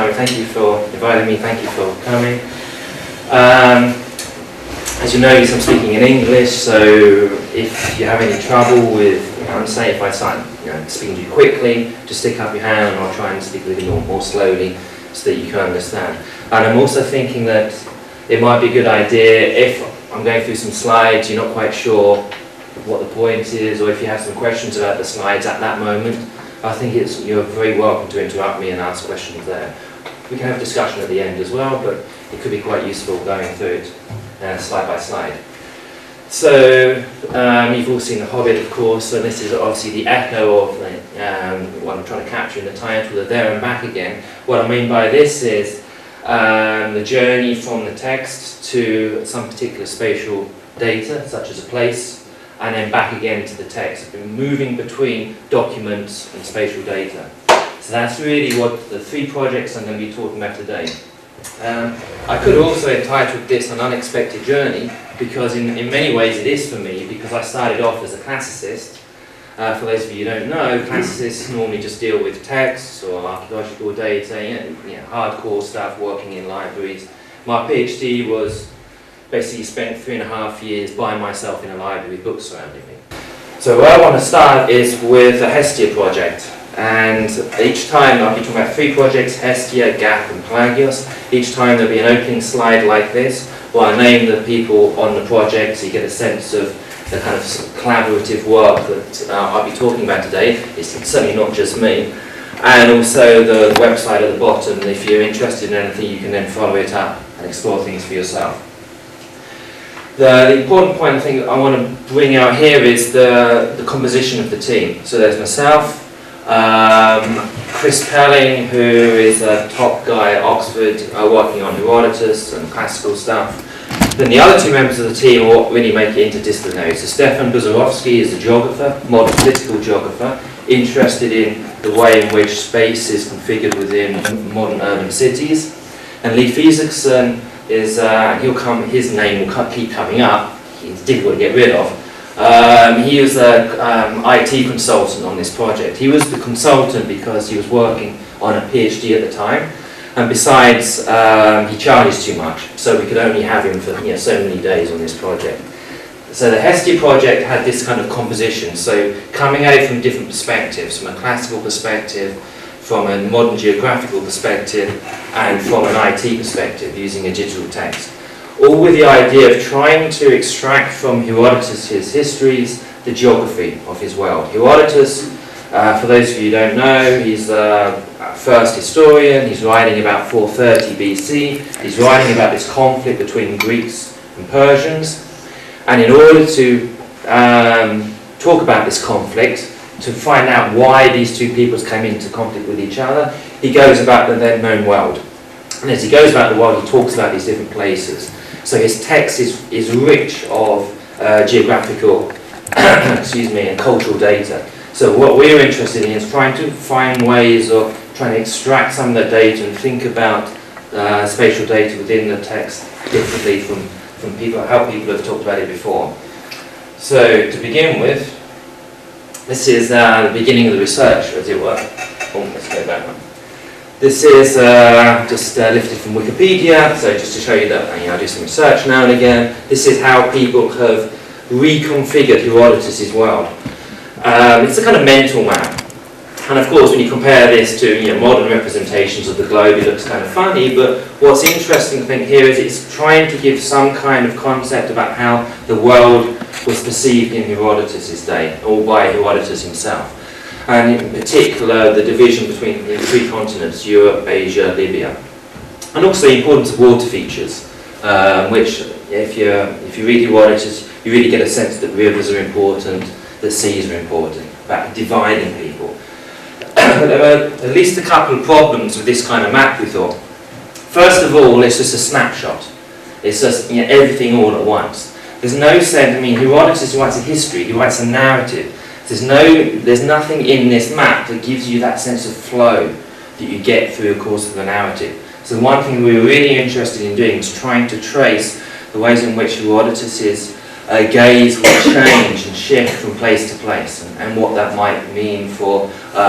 Sharon, thank you for inviting me, thank you for coming. As you notice, I'm speaking in English, so if you have any trouble with, I'm saying if I start speaking to you quickly, just stick up your hand and I'll try and speak a little more slowly so that you can understand. And I'm also thinking that it might be a good idea if I'm going through some slides, you're not quite sure what the point is, or if you have some questions about the slides at that moment, I think you're very welcome to interrupt me and ask questions there. We can have a discussion at the end as well, but it could be quite useful going through it slide by slide. So you've all seen The Hobbit, of course, and this is obviously the echo of what I'm trying to capture in the title, the There and Back Again. What I mean by this is the journey from the text to some particular spatial data, such as a place, and then back again to the text, moving between documents and spatial data. So that's really what the three projects I'm going to be talking about today. I could also entitle this An Unexpected Journey, because in many ways it is for me, because I started off as a classicist. For those of you who don't know, classicists normally just deal with texts or archaeological data, hardcore stuff, working in libraries. My PhD was basically spent 3.5 years by myself in a library with books surrounding me. So where I want to start is with the Hestia project. And each time, I'll be talking about three projects, Hestia, Gap and Pelagios. Each time there'll be an opening slide like this, where I name the people on the project so you get a sense of the kind of collaborative work that I'll be talking about today. It's certainly not just me. And also the website at the bottom, if you're interested in anything, you can then follow it up and explore things for yourself. The important point I think I want to bring out here is the composition of the team. So there's myself, Chris Pelling, who is a top guy at Oxford, working on Herodotus and classical stuff. Then the other two members of the team are what really make it interdisciplinary. So Stefan Buzarovsky is a geographer, modern political geographer, interested in the way in which space is configured within modern urban cities. And Lee Fiesekson is, his name will keep coming up, he's difficult to get rid of. He was an IT consultant on this project. He was the consultant because he was working on a PhD at the time, and besides he charges too much, so we could only have him for so many days on this project. So the Hestia project had this kind of composition, so coming at it from different perspectives, from a classical perspective, from a modern geographical perspective, and from an IT perspective, using a digital text. All with the idea of trying to extract from Herodotus' histories the geography of his world. Herodotus, for those of you who don't know, he's a first historian. He's writing about 430 BC. He's writing about this conflict between Greeks and Persians. And in order to talk about this conflict, to find out why these two peoples came into conflict with each other, he goes about the then known world. And as he goes about the world, he talks about these different places. So his text is rich of geographical and cultural data. So what we're interested in is trying to find ways of trying to extract some of the data and think about spatial data within the text differently from people, how people have talked about it before. So to begin with, this is the beginning of the research, as it were. Oh, let's go back. This is just lifted from Wikipedia, so just to show you that I do some research now and again. This is how people have reconfigured Herodotus' world. It's a kind of mental map. And of course, when you compare this to modern representations of the globe, it looks kind of funny, but what's interesting, I think, here is it's trying to give some kind of concept about how the world was perceived in Herodotus' day, or by Herodotus himself. And in particular, the division between the three continents, Europe, Asia, Libya. And also the importance of water features, which, if you read Herodotus, you really get a sense that rivers are important, that seas are important, about dividing people. But there were at least a couple of problems with this kind of map, we thought. First of all, it's just a snapshot. It's just everything all at once. There's no sense, Herodotus writes a history, he writes a narrative. There's nothing in this map that gives you that sense of flow that you get through the course of the narrative. So one thing we were really interested in doing was trying to trace the ways in which Herodotus' gaze will change and shift from place to place, and what that might mean for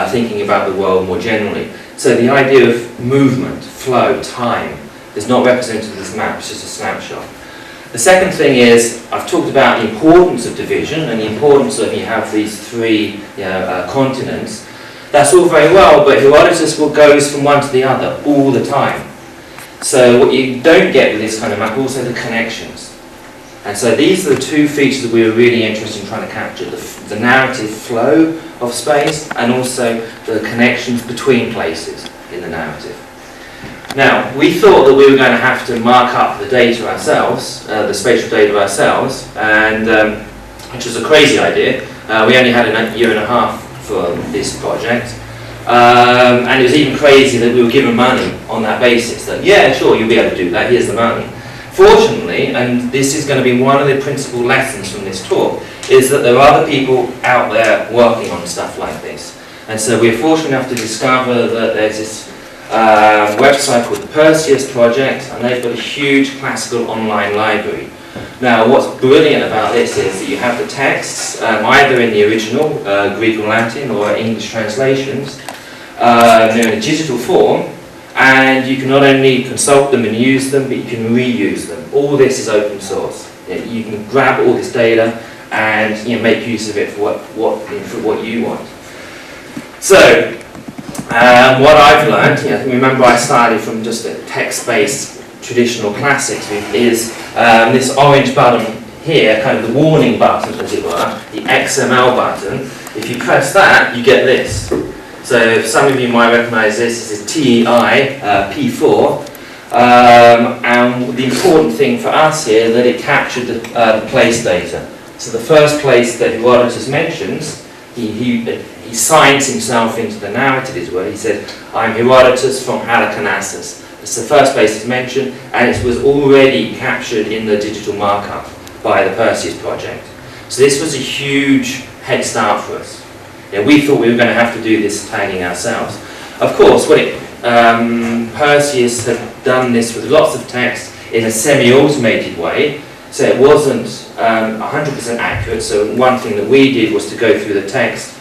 thinking about the world more generally. So the idea of movement, flow, time is not represented in this map, it's just a snapshot. The second thing is, I've talked about the importance of division and the importance of you have these three continents. That's all very well, but Herodotus goes from one to the other all the time. So what you don't get with this kind of map, also the connections. And so these are the two features that we were really interested in trying to capture, the narrative flow of space and also the connections between places in the narrative. Now, we thought that we were going to have to mark up the data ourselves, the spatial data ourselves, and which was a crazy idea. We only had a year and a half for this project. And it was even crazy that we were given money on that basis, that yeah, sure, you'll be able to do that, here's the money. Fortunately, and this is going to be one of the principal lessons from this talk, is that there are other people out there working on stuff like this. And so we're fortunate enough to discover that there's this website called the Perseus Project, and they've got a huge classical online library. Now, what's brilliant about this is that you have the texts, either in the original, Greek or Latin, or English translations. They're in a digital form, and you can not only consult them and use them, but you can reuse them. All this is open source. You can grab all this data and make use of it for what you want. So, what I've learned, remember I started from just a text-based traditional classics, is this orange button here, kind of the warning button as it were, the XML button. If you press that, you get this. So some of you might recognize this is TEI P4, and the important thing for us here is that it captured the place data. So the first place that Herodotus mentions, he signs himself into the narrative as well. He said, I'm Herodotus from Halicarnassus. It's the first place it's mentioned, and it was already captured in the digital markup by the Perseus project. So this was a huge head start for us. We thought we were going to have to do this tagging ourselves. Of course, Perseus had done this with lots of text in a semi-automated way, so it wasn't 100% accurate. So one thing that we did was to go through the text,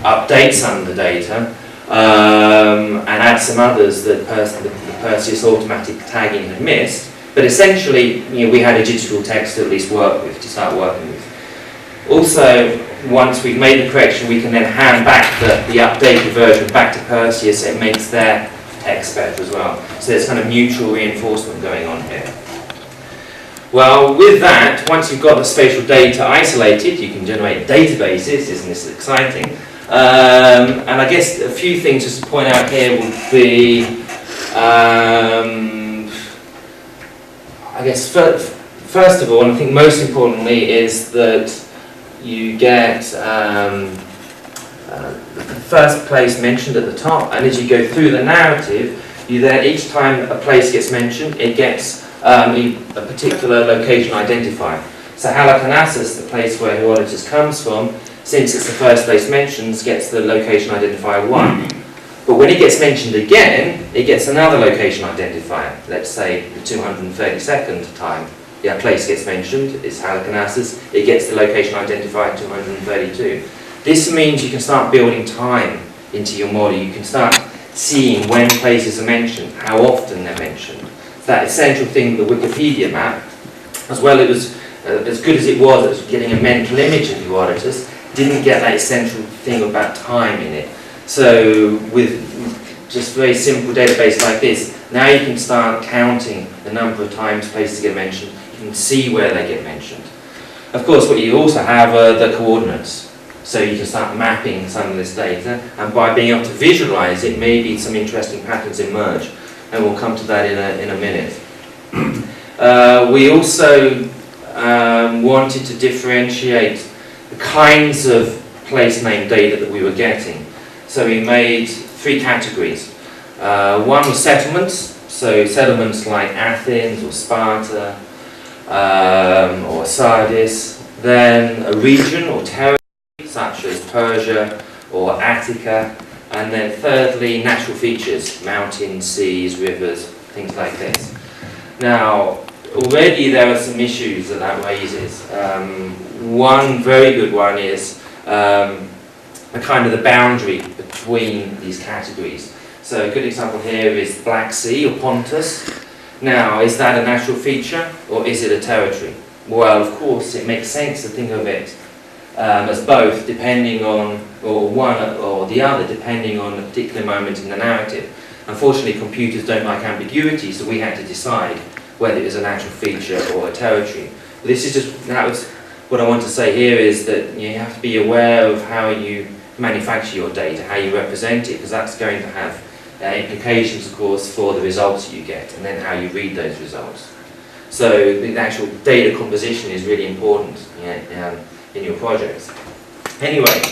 update some of the data, and add some others that the Perseus automatic tagging had missed. But essentially, we had a digital text to at least work with, to start working with. Also, once we've made the correction, we can then hand back the updated version back to Perseus. It makes their text better as well. So there's kind of mutual reinforcement going on here. Well, with that, once you've got the spatial data isolated, you can generate databases. Isn't this exciting? And I guess a few things just to point out here would be, I guess first of all, and I think most importantly, is that you get the first place mentioned at the top, and as you go through the narrative, you then, each time a place gets mentioned, it gets a particular location identifier. So Halicarnassus, the place where Herodotus comes from, since it's the first place mentioned, gets the location identifier 1. But when it gets mentioned again, it gets another location identifier. Let's say the 232nd time a place gets mentioned, it's Halicarnassus, it gets the location identifier 232. This means you can start building time into your model. You can start seeing when places are mentioned, how often they're mentioned. That essential thing, the Wikipedia map, as well, it was as good as it was getting a mental image of Herodotus, didn't get that essential thing about time in it. So with just very simple database like this, now you can start counting the number of times places get mentioned. You can see where they get mentioned. Of course, what you also have are the coordinates. So you can start mapping some of this data, and by being able to visualize it, maybe some interesting patterns emerge. And we'll come to that in a minute. We also wanted to differentiate the kinds of place name data that we were getting. So we made 3 categories. One was settlements, so settlements like Athens or Sparta or Sardis. Then a region or territory such as Persia or Attica. And then thirdly, natural features, mountains, seas, rivers, things like this. Now, already there are some issues that raises. One very good one is a kind of the boundary between these categories. So a good example here is the Black Sea or Pontus. Now, is that a natural feature or is it a territory? Well, of course, it makes sense to think of it as both, depending on, or one or the other, depending on a particular moment in the narrative. Unfortunately, computers don't like ambiguity, so we had to decide whether it was a natural feature or a territory. But this is just, that was what I want to say here is that you have to be aware of how you manufacture your data, how you represent it, because that's going to have implications, of course, for the results you get, and then how you read those results. So the actual data composition is really important in your projects. Anyway,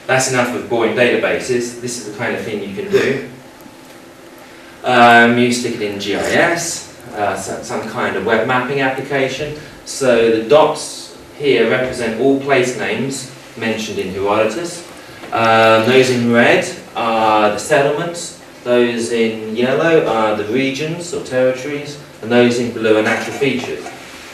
that's enough of boring databases. This is the kind of thing you can do. You stick it in GIS, some kind of web mapping application. So the dots here represent all place names mentioned in Herodotus. Those in red are the settlements, those in yellow are the regions or territories, and those in blue are natural features.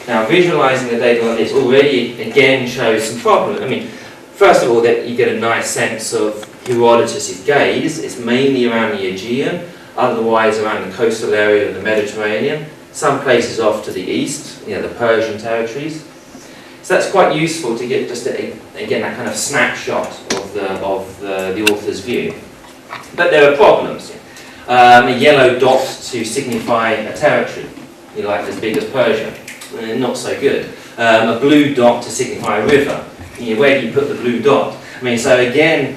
Now, visualizing the data like this already again shows some problems. I mean, first of all, that you get a nice sense of Herodotus' gaze. It's mainly around the Aegean, otherwise around the coastal area of the Mediterranean, some places off to the east, the Persian territories. So that's quite useful to get just again that kind of snapshot of the author's view. But there are problems. A yellow dot to signify a territory, like as big as Persia, not so good. A blue dot to signify a river. Where do you put the blue dot? I mean, so again,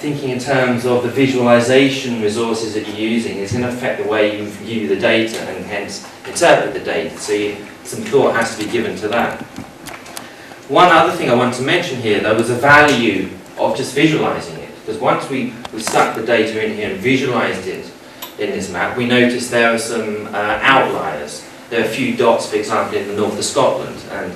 thinking in terms of the visualization resources that you're using is going to affect the way you view the data and hence interpret the data. So some thought has to be given to that. One other thing I want to mention here, though, was the value of just visualizing it. Because once we stuck the data in here and visualized it in this map, we noticed there are some outliers. There are a few dots, for example, in the north of Scotland. And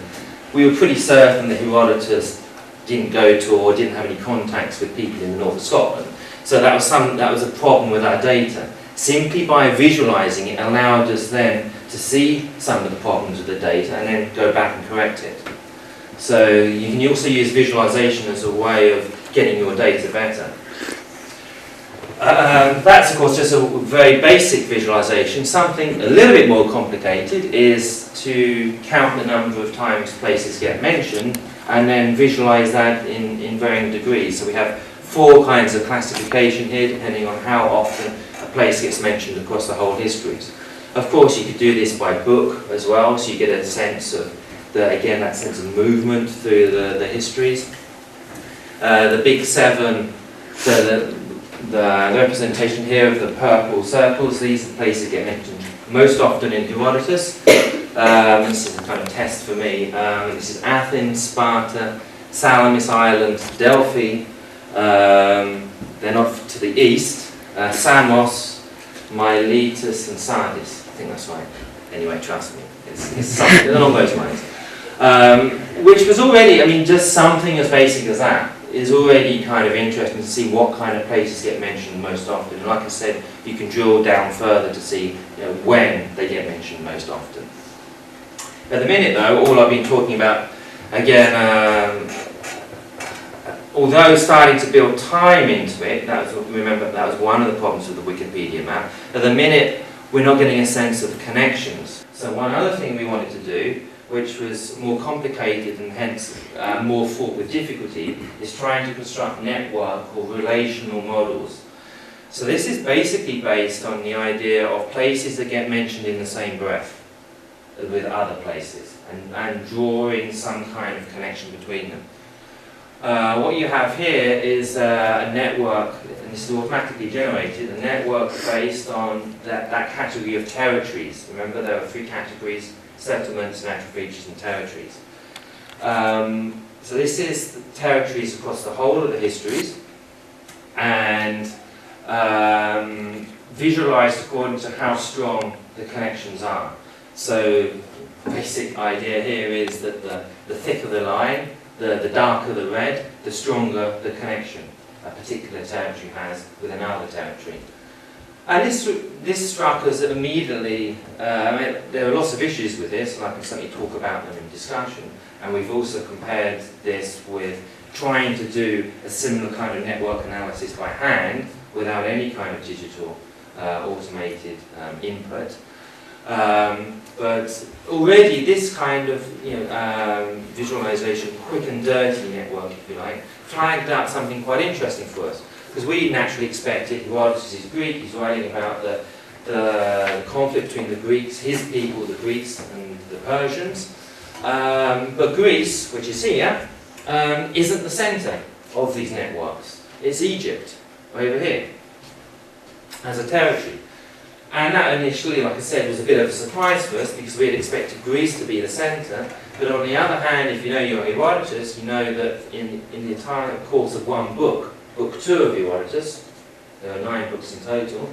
we were pretty certain that Herodotus didn't go to or didn't have any contacts with people in the north of Scotland. So that was a problem with our data. Simply by visualizing it allowed us then to see some of the problems with the data and then go back and correct it. So you can also use visualization as a way of getting your data better. That's of course just a very basic visualization. Something a little bit more complicated is to count the number of times places get mentioned and then visualize that in varying degrees. So we have 4 kinds of classification here depending on how often a place gets mentioned across the whole histories. Of course you could do this by book as well, so you get a sense of that sense of movement through the histories. The big 7, so the representation here of the purple circles, these are the places that get mentioned most often in Herodotus. This is a kind of test for me. This is Athens, Sparta, Salamis Island, Delphi, then off to the east, Samos, Miletus and Sardis. I think that's right. Anyway, trust me, it's something along those lines. Which was already, I mean, just something as basic as that is already kind of interesting to see what kind of places get mentioned most often. And like I said, you can drill down further to see when they get mentioned most often. At the minute though, all I've been talking about, again, although starting to build time into it, remember that was one of the problems with the Wikipedia map, at the minute we're not getting a sense of the connections. So one other thing we wanted to do, which was more complicated and hence more fraught with difficulty, is trying to construct network or relational models. So this is basically based on the idea of places that get mentioned in the same breath with other places and drawing some kind of connection between them. What you have here is a network, and this is automatically generated, a network based on that category of territories. Remember there are 3 categories: settlements, natural features and territories. So this is the territories across the whole of the histories and visualized according to how strong the connections are. So the basic idea here is that the thicker the line, the darker the red, the stronger the connection a particular territory has with another territory. And this struck us immediately. I mean, there are lots of issues with this, and I can certainly talk about them in discussion. And we've also compared this with trying to do a similar kind of network analysis by hand without any kind of digital automated input. But already this kind of visualization, quick and dirty network, if you like, flagged up something quite interesting for us. Because we naturally expected, Herodotus is Greek, he's writing about the conflict between the Greeks, his people, the Greeks, and the Persians. But Greece, which is here, isn't the centre of these networks. It's Egypt, over here, as a territory. And that initially, like I said, was a bit of a surprise for us because we had expected Greece to be the centre. But on the other hand, if you know your Herodotus, you know that in the entire course of one book, Book 2 of Herodotus, there are 9 books in total,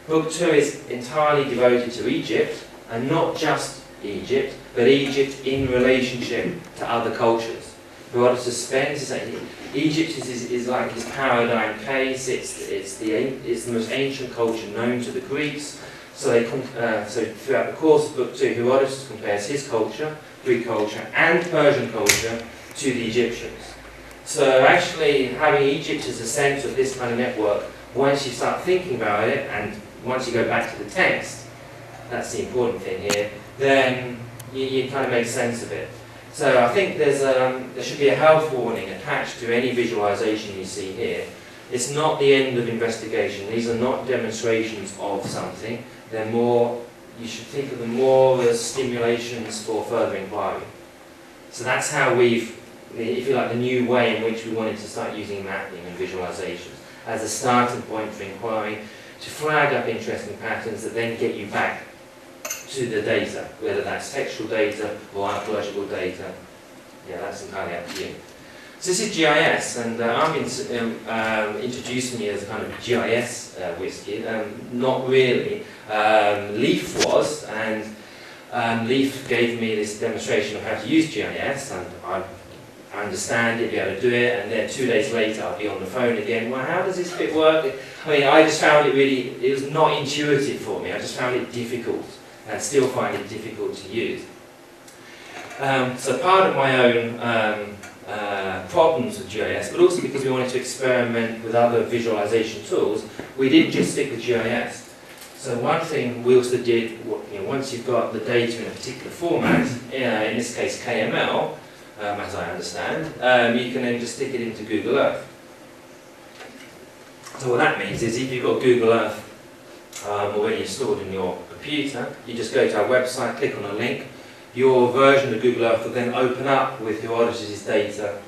Book 2 is entirely devoted to Egypt, and not just Egypt, but Egypt in relationship to other cultures. Herodotus spends, Egypt is like his paradigm case, it's the most ancient culture known to the Greeks, so throughout the course of Book 2, Herodotus compares his culture, Greek culture, and Persian culture to the Egyptians. So actually having Egypt as the centre of this kind of network, once you start thinking about it, and once you go back to the text, that's the important thing here, then you kind of make sense of it. So I think there should be a health warning attached to any visualization you see here. It's not the end of investigation. These are not demonstrations of something. They're more, you should think of them more as stimulations for further inquiry. So that's how we've, if you like, the new way in which we wanted to start using mapping and visualizations as a starting point for inquiry, to flag up interesting patterns that then get you back to the data, whether that's textual data or archaeological data. Yeah, that's entirely up to you. So this is GIS, and I've been introducing you as a kind of GIS whiskey. Not really. Leaf was, and Leaf gave me this demonstration of how to use GIS, and I understand it, be able to do it, and then 2 days later I'll be on the phone again. Well, how does this bit work? I mean, I just found it was not intuitive for me. I just found it difficult, and still find it difficult to use. So part of my own problems with GIS, but also because we wanted to experiment with other visualization tools, we didn't just stick with GIS. So one thing we also did, once you've got the data in a particular format, in this case KML, as I understand, you can then just stick it into Google Earth. So what that means is if you've got Google Earth already installed in your computer, you just go to our website, click on a link, your version of Google Earth will then open up with Herodotus' data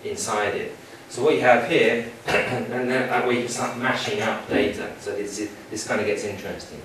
inside it. So what you have here, and then that way you can start mashing up data, so this kind of gets interesting.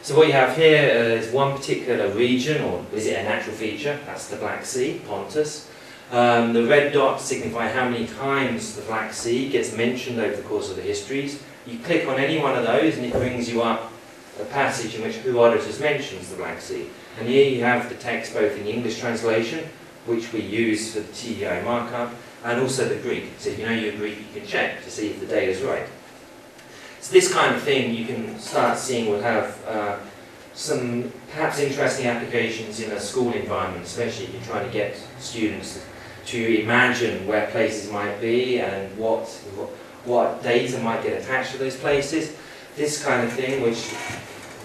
So what you have here is one particular region, or is it a natural feature? That's the Black Sea, Pontus. The red dots signify how many times the Black Sea gets mentioned over the course of the histories. You click on any one of those and it brings you up a passage in which Herodotus mentions the Black Sea. And here you have the text both in the English translation, which we use for the TDI markup, and also the Greek. So if you know your Greek, you can check to see if the data is right. So this kind of thing you can start seeing will have some perhaps interesting applications in a school environment, especially if you're trying to get students to imagine where places might be and what data might get attached to those places. This kind of thing, which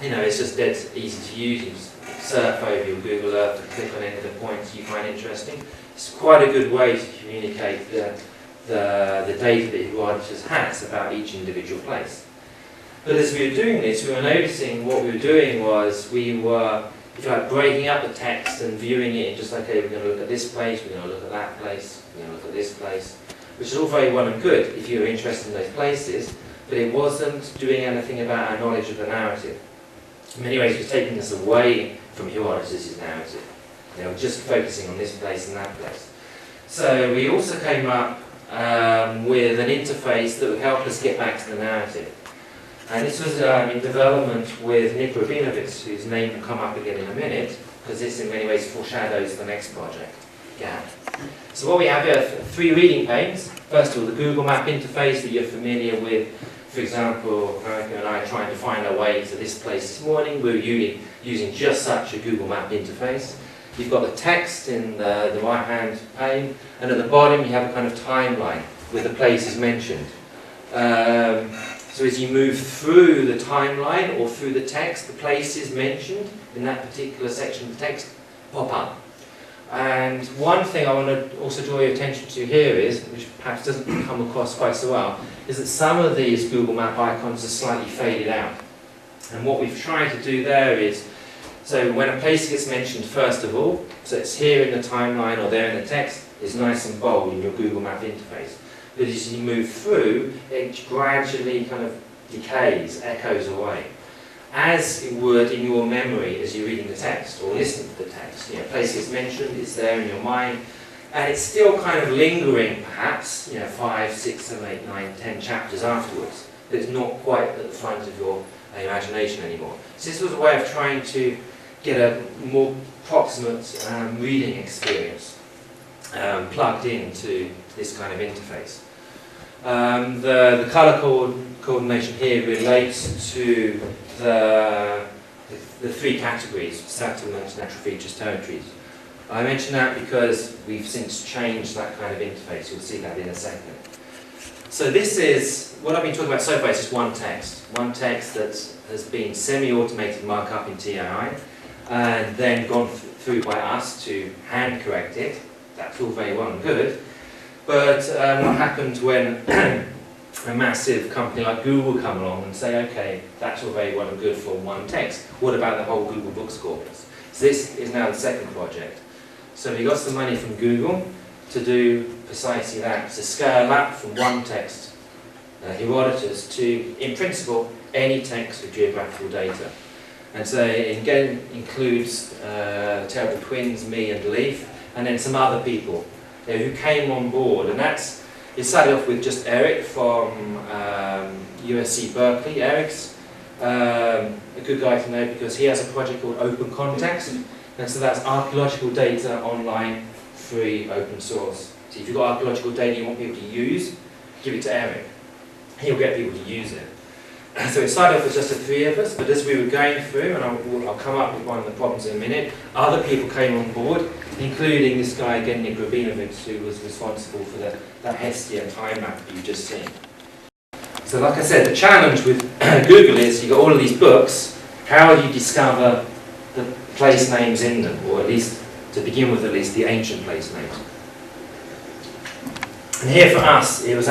is just dead easy to use. You just surf over your Google Earth and click on any of the points you find interesting. It's quite a good way to communicate the data that Herodotus has about each individual place. But as we were doing this, we were noticing what we were doing was we were, if you like, breaking up the text and viewing it, just like, okay, we're going to look at this place, we're going to look at that place, we're going to look at this place, which is all very well and good if you're interested in those places, but it wasn't doing anything about our knowledge of the narrative. In many ways, it was taking us away from Herodotus' narrative. Just focusing on this place and that place. So we also came up with an interface that would help us get back to the narrative. And this was in development with Nick Rabinovitz, whose name will come up again in a minute, because this in many ways foreshadows the next project, GAP. So what we have here are 3 reading panes. First of all, the Google Map interface that you're familiar with For example, America and I trying to find our way to this place this morning, we were using just such a Google Map interface. You've got the text in the right-hand pane, and at the bottom you have a kind of timeline where the place is mentioned. So as you move through the timeline or through the text, the places mentioned in that particular section of the text pop up. And one thing I want to also draw your attention to here is, which perhaps doesn't come across quite so well, is that some of these Google Map icons are slightly faded out. And what we've tried to do there is, so when a place gets mentioned first of all, so it's here in the timeline or there in the text, it's nice and bold in your Google Map interface. But as you move through, it gradually kind of decays, echoes away, as it would in your memory as you're reading the text or listening to the text. You know, place gets mentioned, it's there in your mind, and it's still kind of lingering perhaps, 5, 6, 7, 8, 9, 10 chapters afterwards, but it's not quite at the front of your imagination anymore. So this was a way of trying to get a more proximate reading experience plugged into this kind of interface. The colour coordination here relates to the three categories: settlements, natural features, territories. I mention that because we've since changed that kind of interface. You'll see that in a second. So this is, what I've been talking about so far is just one text that has been semi-automated markup in TII and then gone through by us to hand correct it. That's all very well and good. But what happens when a massive company like Google come along and say, okay, that's all very well and good for one text. What about the whole Google Books corpus? So this is now the second project. So we got some money from Google to do precisely that, to scale up from one text, Herodotus, to, in principle, any text with geographical data. And so it again includes Terrible Twins, me and Leaf, and then some other people who came on board. And it started off with just Eric from USC Berkeley. Eric's a good guy to know because he has a project called Open Context, and so that's archaeological data online, free, open source. So if you've got archaeological data you want people to use, give it to Eric. He'll get people to use it. So it started off with just the three of us, but as we were going through, and I'll come up with one of the problems in a minute, other people came on board, including this guy again, Nick Rabinovich, who was responsible for that Hestia time map you've just seen. So like I said, the challenge with Google is you've got all of these books, how do you discover the place names in them, or at least, to begin with at least, the ancient place names? And here for us, it was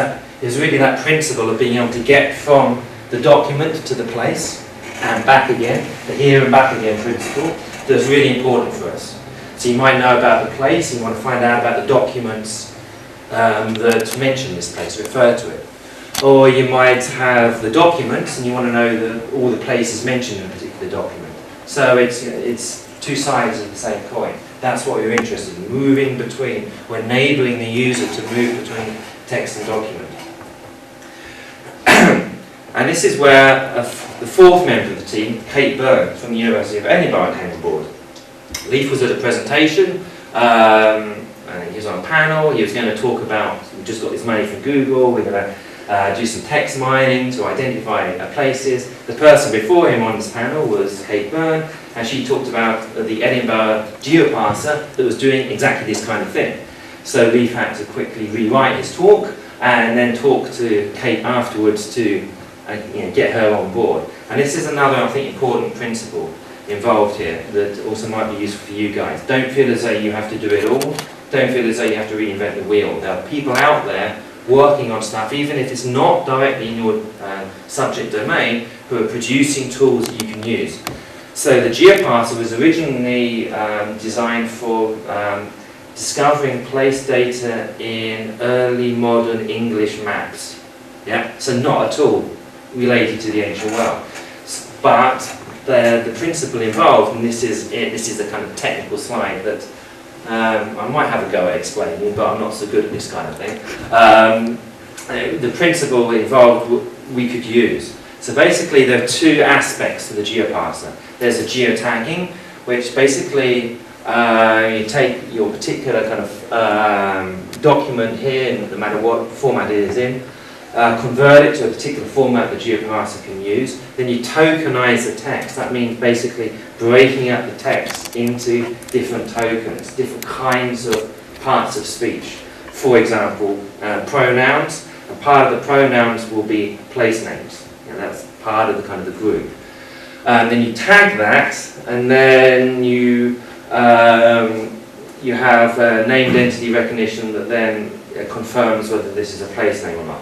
really that principle of being able to get from the document to the place and back again, the here and back again principle, that was really important for us. So you might know about the place, and you want to find out about the documents that mention this place, refer to it. Or you might have the documents and you want to know all the places mentioned in a particular document. So it's two sides of the same coin. That's what we're interested in, moving between, we're enabling the user to move between text and document. And this is where the fourth member of the team, Kate Byrne from the University of Edinburgh, came on board. Leif was at a presentation, and he was on a panel. He was going to talk about, we just got this money from Google, we're going to do some text mining to identify places. The person before him on this panel was Kate Byrne, and she talked about the Edinburgh Geo-Parser that was doing exactly this kind of thing. So Leif had to quickly rewrite his talk and then talk to Kate afterwards to get her on board. And this is another, I think, important principle involved here that also might be useful for you guys. Don't feel as though you have to do it all. Don't feel as though you have to reinvent the wheel. There are people out there working on stuff, even if it's not directly in your subject domain, who are producing tools that you can use. So the Geo-Parser was originally designed for discovering place data in early modern English maps. Yeah, so not at all related to the ancient world. But the principle involved, and this is the kind of technical slide that I might have a go at explaining, but I'm not so good at this kind of thing. The principle involved we could use. So basically there are two aspects to the Geo-Parser. There's a Geo-Tagging, which basically you take your particular kind of document here, no matter what format it is in, convert it to a particular format the geoparser can use. Then you tokenize the text. That means basically breaking up the text into different tokens, different kinds of parts of speech. For example, pronouns, and part of the pronouns will be place names. And that's part of the kind of the group. And then you tag that, and then you have named entity recognition that then confirms whether this is a place name or not.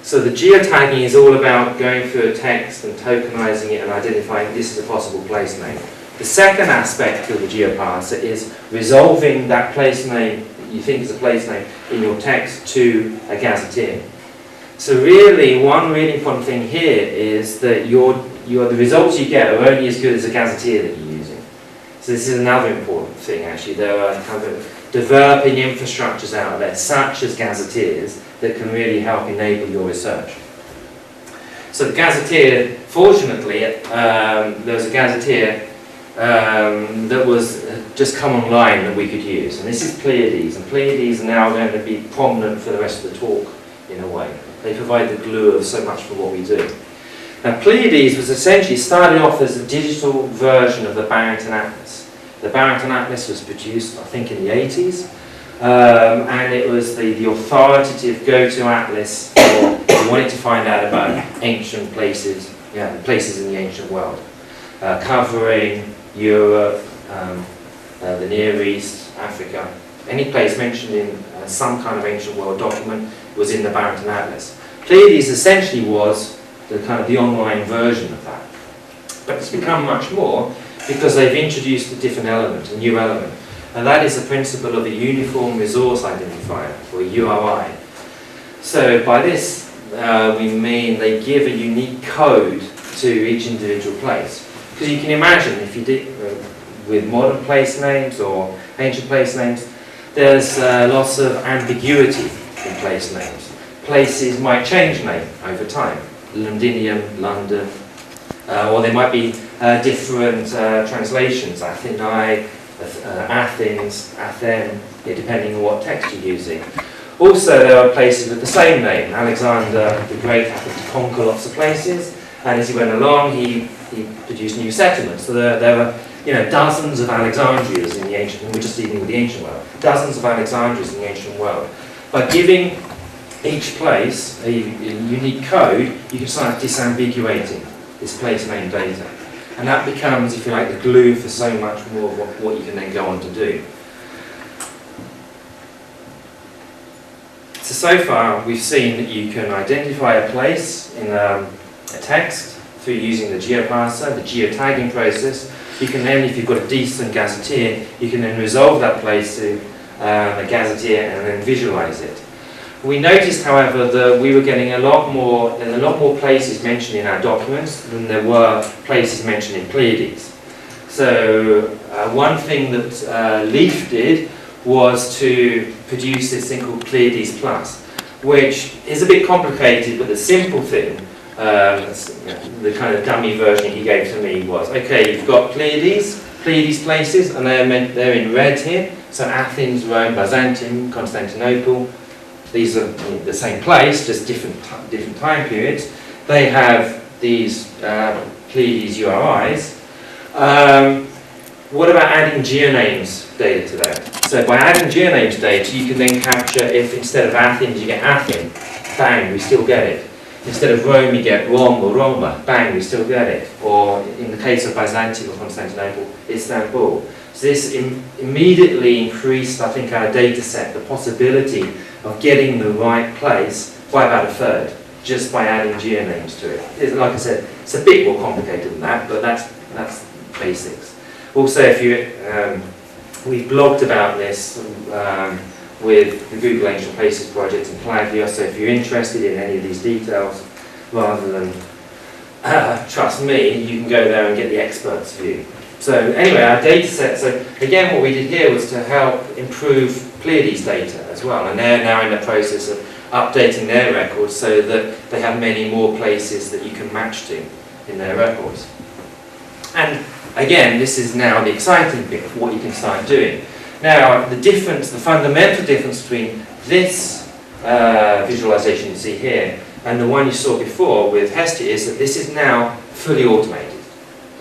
So the geotagging is all about going through a text and tokenizing it and identifying this is a possible place name. The second aspect of the geoparser is resolving that place name that you think is a place name in your text to a gazetteer. So really, one really important thing here is that the results you get are only as good as the gazetteer that you're using. So this is another important thing actually. There are kind of developing infrastructures out there, such as gazetteers, that can really help enable your research. So the gazetteer, fortunately, there was a gazetteer that was just come online that we could use. And this is Pleiades, and Pleiades are now going to be prominent for the rest of the talk in a way. They provide the glue of so much for what we do. Now Pleiades was essentially started off as a digital version of the Barrington Atlas. The Barrington Atlas was produced, I think, in the 80s, and it was the authoritative go-to atlas for if you wanted to find out about ancient places, places in the ancient world, covering Europe, the Near East, Africa. Any place mentioned in some kind of ancient world document was in the Barrington Atlas. Pleiades essentially was the online version of that. But it's become much more because they've introduced a different element, a new element. And that is the principle of a uniform resource identifier, or URI. So by this, we mean they give a unique code to each individual place. Because you can imagine, if you did with modern place names or ancient place names, there's lots of ambiguity in place names. Places might change name over time. Londinium, London, or there might be different translations, Athenae, Athens, Athen, depending on what text you're using. Also, there are places with the same name. Alexander the Great happened to conquer lots of places, and as he went along, he produced new settlements. So there were dozens of Alexandrias in the ancient, and we're just dealing with the ancient world, dozens of Alexandrias in the ancient world. By giving each place a unique code, you can start disambiguating this place name data. And that becomes, if you like, the glue for so much more of what you can then go on to do. So far, we've seen that you can identify a place in a text through using the geoparser, the Geo-Tagging process. You can then, if you've got a decent gazetteer, you can then resolve that place to a gazetteer and then visualize it. We noticed, however, that we were getting there's a lot more places mentioned in our documents than there were places mentioned in Pleiades. So one thing that Leaf did was to produce this thing called Pleiades Plus, which is a bit complicated, but the simple thing, the kind of dummy version he gave to me was, okay, you've got Pleiades places, and they're in red here, so Athens, Rome, Byzantium, Constantinople. These are the same place, just different time periods. They have these Pleiades URIs. What about adding geonames data to that? So by adding geonames data, you can then capture if instead of Athens you get Athen, bang, we still get it. Instead of Rome you get Rom or Roma, bang, we still get it. Or in the case of Byzantium or Constantinople, Istanbul. So this immediately increased, I think, our data set, the possibility of getting the right place by about a third, just by adding geonames to it. Like I said, it's a bit more complicated than that, but that's basics. Also, if you, we blogged about this with the Google Ancient Places project in Plagio, so if you're interested in any of these details, rather than trust me, you can go there and get the expert's view. So anyway, our data set, so again what we did here was to help improve Pleiades data as well, and they're now in the process of updating their records so that they have many more places that you can match to in their records. And again, this is now the exciting bit of what you can start doing. Now, the fundamental difference between this visualization you see here and the one you saw before with Hestia is that this is now fully automated.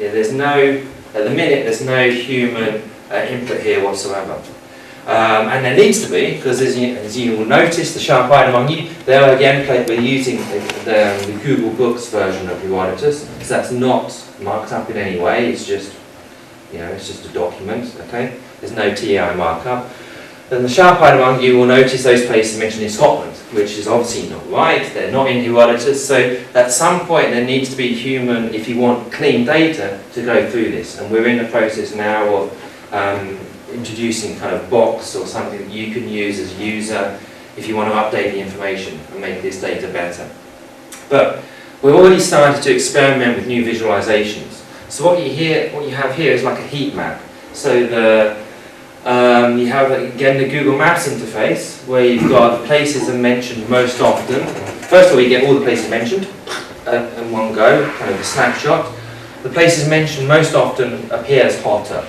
Yeah, there's no, at the minute, there's no human input here whatsoever. And there needs to be, because as you will notice, the sharp-eyed among you, there again we're using the Google Books version of Herodotus, because that's not marked up in any way. It's just, it's just a document. Okay, there's no TI markup. Then the sharp-eyed among you will notice those places mentioned in Scotland, which is obviously not right. They're not in Herodotus. So at some point there needs to be human, if you want clean data, to go through this. And we're in the process now of introducing kind of box or something that you can use as a user if you want to update the information and make this data better. But we've already started to experiment with new visualizations. So what you have here is like a heat map. So you have again the Google Maps interface where you've got the places that are mentioned most often. First of all, you get all the places mentioned in one go, kind of a snapshot. The places mentioned most often appear as hotter.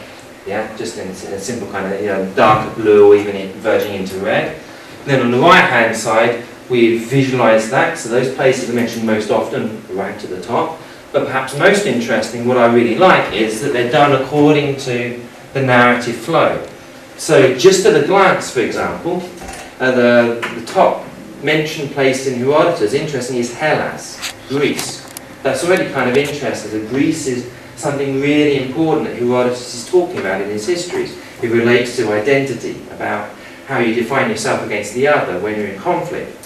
Yeah, just in a simple kind of darker blue or even verging into red. Then on the right hand side we visualize that, so those places are mentioned most often right to the top. But perhaps most interesting, what I really like, is that they're done according to the narrative flow. So just at a glance, for example, the top mentioned place in Herodotus, interesting, is Hellas, Greece. That's already kind of interesting, that Greece is something really important that Herodotus is talking about in his histories. It relates to identity, about how you define yourself against the other when you're in conflict.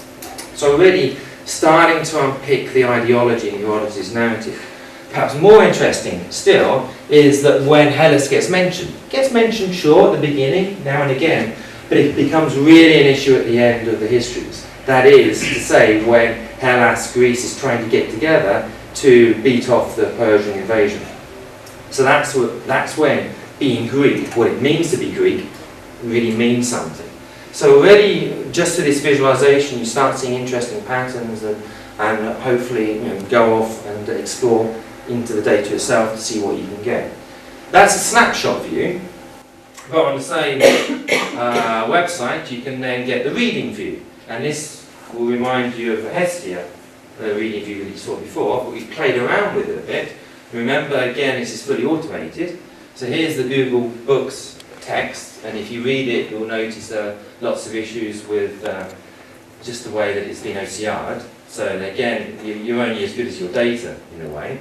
So already starting to unpick the ideology in Herodotus' narrative. Perhaps more interesting still is that when Hellas gets mentioned sure at the beginning, now and again, but it becomes really an issue at the end of the histories. That is to say, when Hellas, Greece is trying to get together to beat off the Persian invasion. So that's when being Greek, what it means to be Greek, really means something. So already, just through this visualization, you start seeing interesting patterns and hopefully go off and explore into the data yourself to see what you can get. That's a snapshot view, but on the same website you can then get the reading view, and this will remind you of Hestia, the reading view that you saw before, but we've played around with it a bit. Remember, again, this is fully automated. So here's the Google Books text, and if you read it, you'll notice there are lots of issues with just the way that it's been OCR'd. So again, you're only as good as your data, in a way.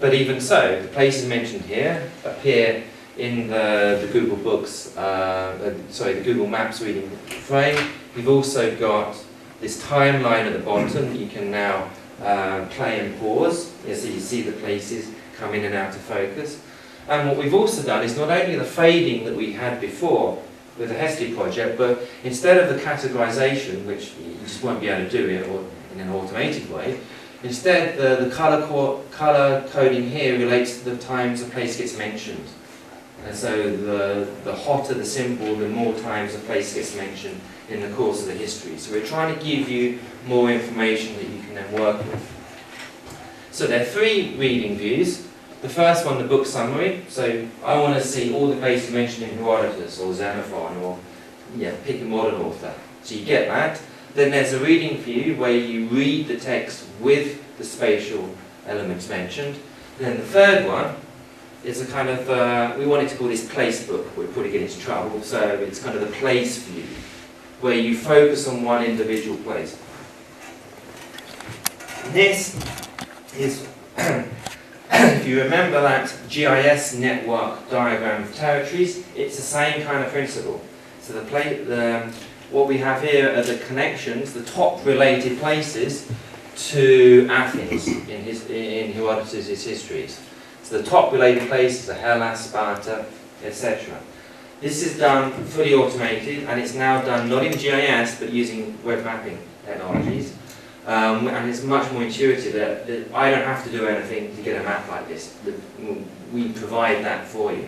But even so, the places mentioned here appear in the Google Books, the Google Maps reading frame. You've also got this timeline at the bottom that you can now play and pause, so you see the places come in and out of focus. And what we've also done is not only the fading that we had before with the Hestia project, but instead of the categorization, which you just won't be able to do it or in an automated way, instead the color coding here relates to the times a place gets mentioned. And so the hotter the symbol, the more times a place gets mentioned in the course of the history. So we're trying to give you more information that you can then work with. So there are three reading views. The first one, the book summary. So I want to see all the places mentioned in Herodotus or Xenophon or pick a modern author. So you get that. Then there's a reading view where you read the text with the spatial elements mentioned. And then the third one is a kind of, we wanted to call this place book. We're probably getting into trouble. So it's kind of the place view, where you focus on one individual place. This is, if you remember that GIS network diagram of territories, it's the same kind of principle. So what we have here are the connections, the top related places to Athens in Herodotus' histories. So the top related places are Hellas, Sparta, etc. This is done fully automated, and it's now done not in GIS but using web mapping technologies. And it's much more intuitive that I don't have to do anything to get a map like this. We provide that for you.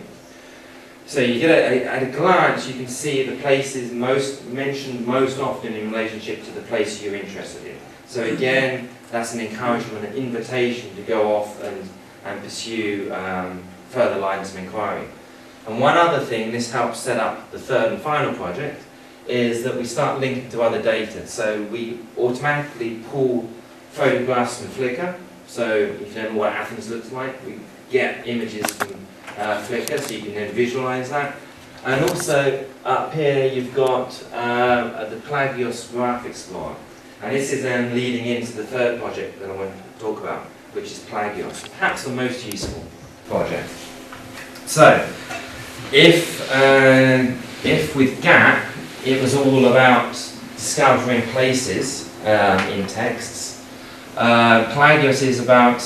So you get at a glance, you can see the places mentioned most often in relationship to the place you're interested in. So again, that's an encouragement, an invitation to go off and pursue further lines of inquiry. And one other thing, this helps set up the third and final project, is that we start linking to other data. So we automatically pull photographs from Flickr. So if you don't know what Athens looks like, we get images from Flickr, so you can then visualize that. And also up here you've got the Plagios Graph Explorer. And this is then leading into the third project that I want to talk about, which is Plagios, perhaps the most useful project. So, if with GAP it was all about discovering places in texts, Plagios is about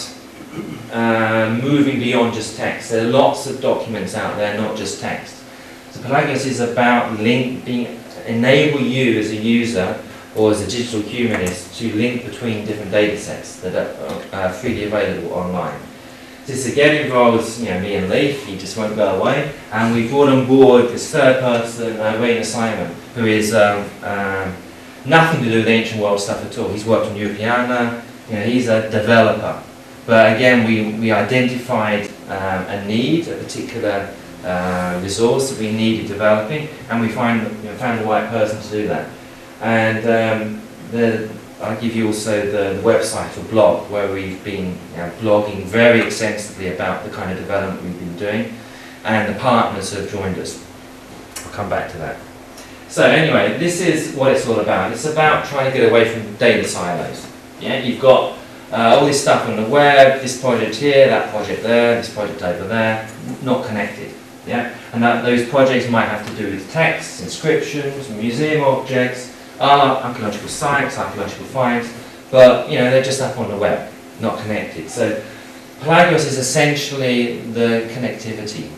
moving beyond just text. There are lots of documents out there, not just text. So Plagios is about enable you as a user or as a digital humanist to link between different data sets that are freely available online. This again involves me and Leif, he just won't go away, and we brought on board this third person, Rainer Simon, who is nothing to do with ancient world stuff at all. He's worked on Europeana, he's a developer. But again, we identified a need, a particular resource that we needed developing, and we found the right person to do that. And I'll give you also the website or blog where we've been blogging very extensively about the kind of development we've been doing, and the partners have joined us. I'll come back to that. So anyway, this is what it's all about. It's about trying to get away from data silos. You've got all this stuff on the web, this project here, that project there, this project over there, not connected. And those projects might have to do with texts, inscriptions, museum objects, archaeological sites, archaeological finds, but they're just up on the web, not connected. So Plagios is essentially the connectivity.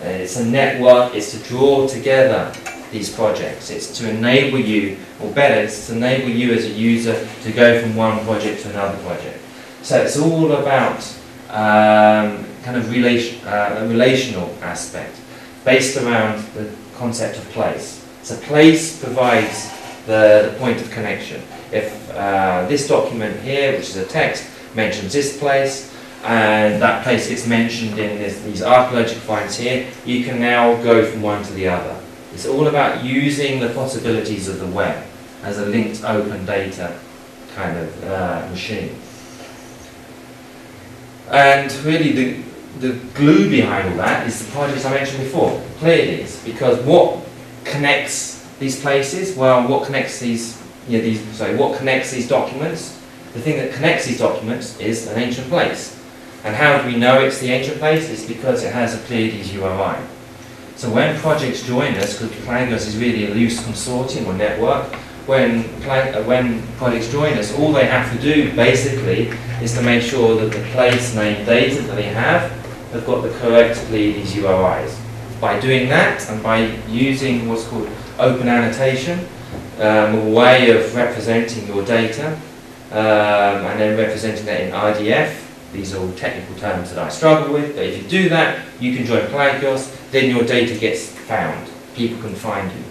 It's a network, it's to draw together these projects. It's to enable you, or better, it's to enable you as a user to go from one project to another project. So it's all about kind of a relational aspect based around the concept of place. So place provides the point of connection. If this document here, which is a text, mentions this place, and that place gets mentioned in these archaeological finds here, you can now go from one to the other. It's all about using the possibilities of the web as a linked open data kind of machine. And really the glue behind all that is the projects I mentioned before, Pleiades, because what connects these places? Well, what connects what connects these documents? The thing that connects these documents is an ancient place. And how do we know it's the ancient place? It's because it has a Pleiades URI. So when projects join us, because Plagios is really a loose consortium or network, when projects join us, all they have to do basically is to make sure that the place name data that they have got the correct Pleiades URIs. By doing that, and by using what's called open annotation, a way of representing your data, and then representing that in RDF. These are all technical terms that I struggle with, but if you do that, you can join Plagios, then your data gets found. People can find you.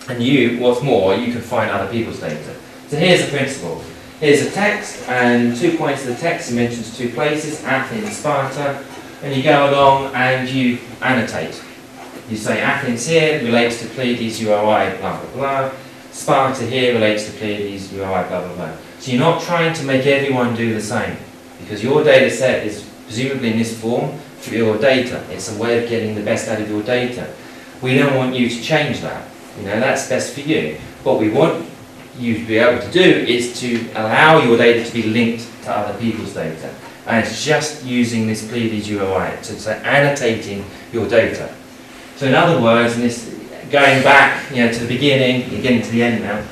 And what's more, you can find other people's data. So here's the principle. Here's a text, and 2 points of the text, it mentions 2 places, Athens, Sparta, and you go along and you annotate. You say Athens here relates to Pleiades URI, blah, blah, blah. Sparta here relates to Pleiades URI, blah, blah, blah. So you're not trying to make everyone do the same, because your data set is presumably in this form for your data. It's a way of getting the best out of your data. We don't want you to change that. That's best for you. What we want you to be able to do is to allow your data to be linked to other people's data. And it's just using this Pleiades URI, so annotating your data. So in other words, and this going back to the beginning, you're getting to the end now,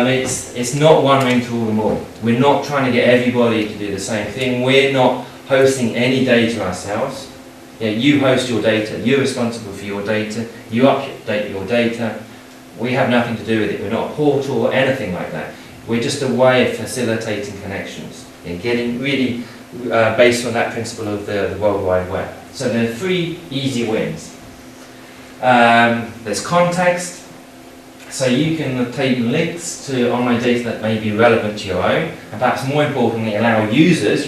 it's not one ring to rule them all. We're not trying to get everybody to do the same thing. We're not hosting any data ourselves. You host your data, you're responsible for your data, you update your data. We have nothing to do with it. We're not a portal or anything like that. We're just a way of facilitating connections and getting really based on that principle of the World Wide Web. So there are 3 easy wins. There's context, so you can take links to online data that may be relevant to your own, and perhaps more importantly allow your users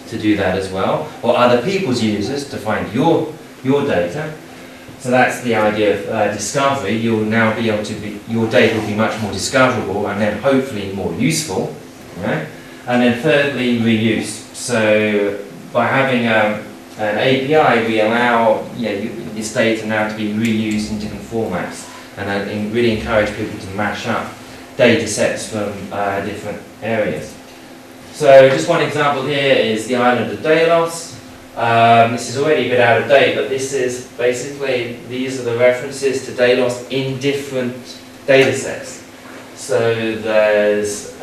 to do that as well, or other people's users to find your data. So that's the idea of discovery. You'll now be able to your data will be much more discoverable and then hopefully more useful. right? And then thirdly, reuse. So by having an API, we allow this data now to be reused in different formats, and really encourage people to mash up data sets from different areas. So just one example here is the island of Delos. This is already a bit out of date, but this is basically, these are the references to Delos in different data sets. So there's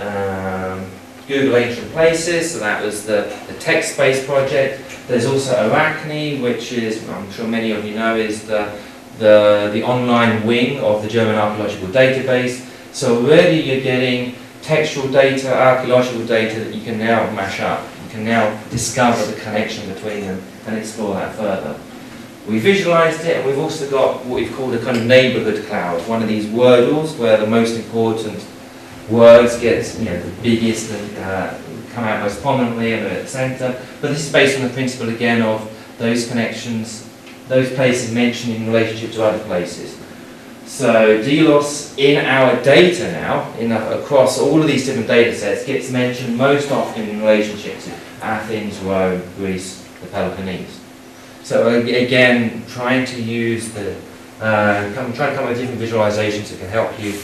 Google Ancient Places, so that was the text-based project. There's also Arachne, which is, I'm sure many of you know, is the online wing of the German Archaeological Database. So already you're getting textual data, archaeological data that you can now mash up. You can now discover the connection between them and explore that further. We visualized it, and we've also got what we've called a kind of neighborhood cloud, one of these wordles where the most important words get the biggest and come out most prominently and at the center. But this is based on the principle again of those connections, those places mentioned in relationship to other places. So Delos in our data now, across all of these different data sets, gets mentioned most often in relationship to Athens, Rome, Greece, the Peloponnese. So again, trying to use trying to come up with different visualizations that can help you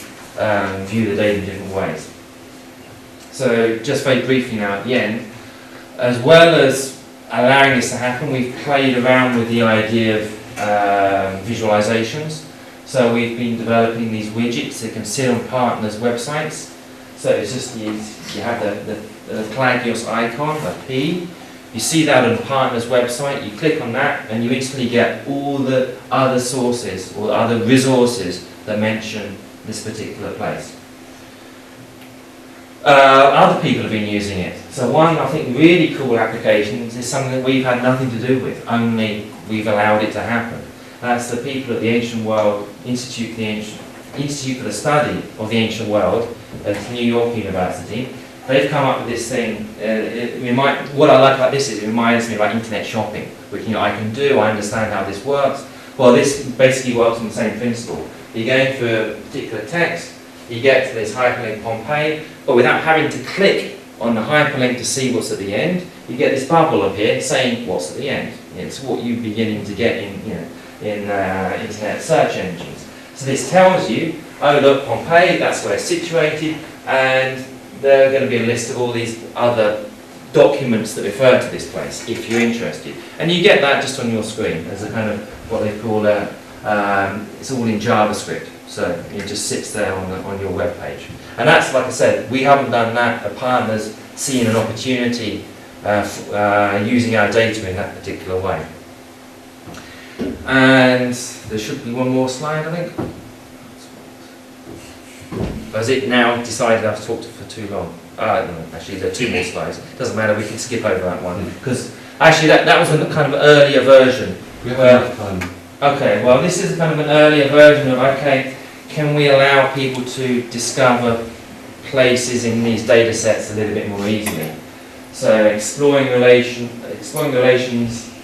view the data in different ways. So just very briefly now at the end, as well as allowing this to happen, we've played around with the idea of visualizations. So we've been developing these widgets that can sit on partners' websites. So it's just you have the Plagios icon, the P. You see that on the partner's website, you click on that, and you instantly get all the other sources or other resources that mention this particular place. Other people have been using it. So one, I think, really cool application is something that we've had nothing to do with, only we've allowed it to happen. That's the people at the Ancient World Institute for the Study of the Ancient World at New York University. They've come up with this thing. What I like about this is it reminds me of internet shopping, which I can do. I understand how this works. Well, this basically works on the same principle. You're going for a particular text, you get to this hyperlink Pompeii, but without having to click on the hyperlink to see what's at the end, you get this bubble up here saying what's at the end. It's what you're beginning to get in internet search engines. So this tells you, oh look, Pompeii, that's where it's situated, and there are going to be a list of all these other documents that refer to this place, if you're interested. And you get that just on your screen as a kind of what they call it's all in JavaScript, so it just sits there on your web page. And that's, like I said, we haven't done that. The partners seeing an opportunity using our data in that particular way. And there should be one more slide, I think. Has it now decided I've talked for too long? No, actually, there are two more slides. Doesn't matter, we can skip over that one. Because actually, that was a kind of earlier version. We have enough time. Okay, well, this is kind of an earlier version of, okay, can we allow people to discover places in these data sets a little bit more easily? So exploring relations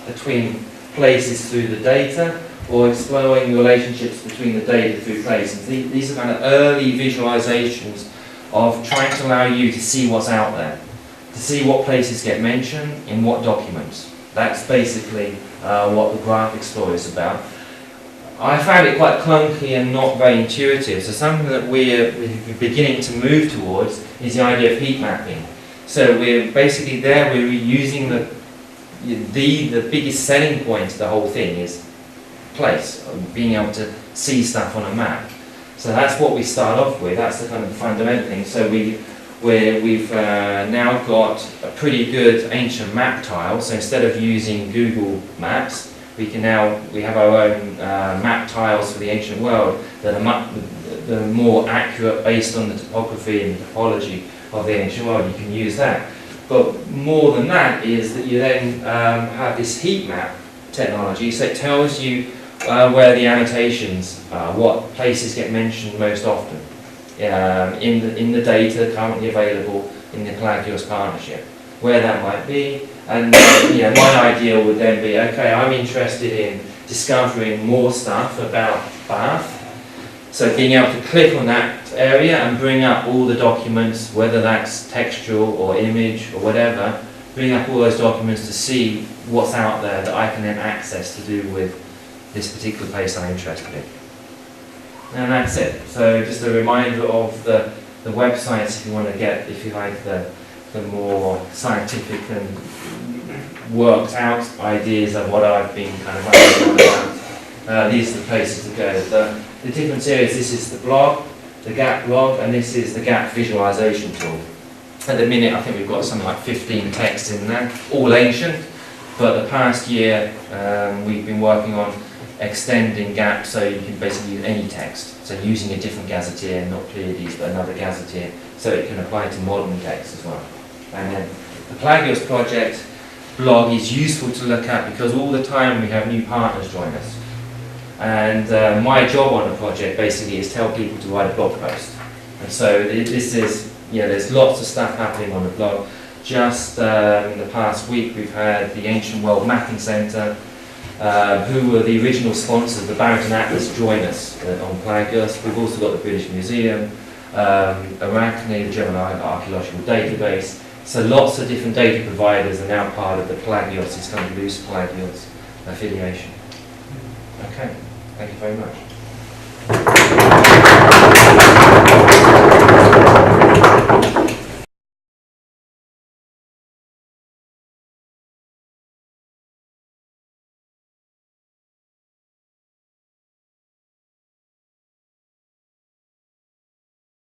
between places through the data, or exploring relationships between the data through places. These are kind of early visualizations of trying to allow you to see what's out there, to see what places get mentioned in what documents. That's basically what the Graph Explorer is about. I found it quite clunky and not very intuitive, so something that we're beginning to move towards is the idea of heat mapping. So we're basically there, we're using the biggest selling point of the whole thing is place, being able to see stuff on a map. So that's what we start off with, that's the kind of fundamental thing. So we've now got a pretty good ancient map tile, so instead of using Google Maps, we have our own map tiles for the ancient world that are more accurate based on the topography and topology of the ancient world. You can use that. But more than that is that you then have this heat map technology, so it tells you where the annotations, what places get mentioned most often in the data currently available in the Plagios partnership, where that might be. And my idea would then be, okay, I'm interested in discovering more stuff about Bath. So being able to click on that area and bring up all the documents, whether that's textual or image or whatever, bring up all those documents to see what's out there that I can then access to do with this particular place I'm interested in. And that's it. So just a reminder of the websites if you want to get, if you like, the more scientific and worked out ideas of what I've been kind of writing about. These are the places to go. The different areas, this is the blog, the GAP blog, and this is the GAP visualization tool. At the minute, I think we've got something like 15 texts in there, all ancient, but the past year we've been working on extending GAP so you can basically use any text. So using a different gazetteer, not Pleiades, but another gazetteer, so it can apply to modern text as well. And then the Plagios project blog is useful to look at because all the time we have new partners join us. And my job on the project basically is tell people to write a blog post. And so this is, there's lots of stuff happening on the blog. Just in the past week we've had the Ancient World Mapping Centre, who were the original sponsors of the Barrington Atlas, join us on Plagios. We've also got the British Museum, Arachne, the German Archaeological Database. So lots of different data providers are now part of the Plagios, it's kind of loose Plagios affiliation. Okay, thank you very much.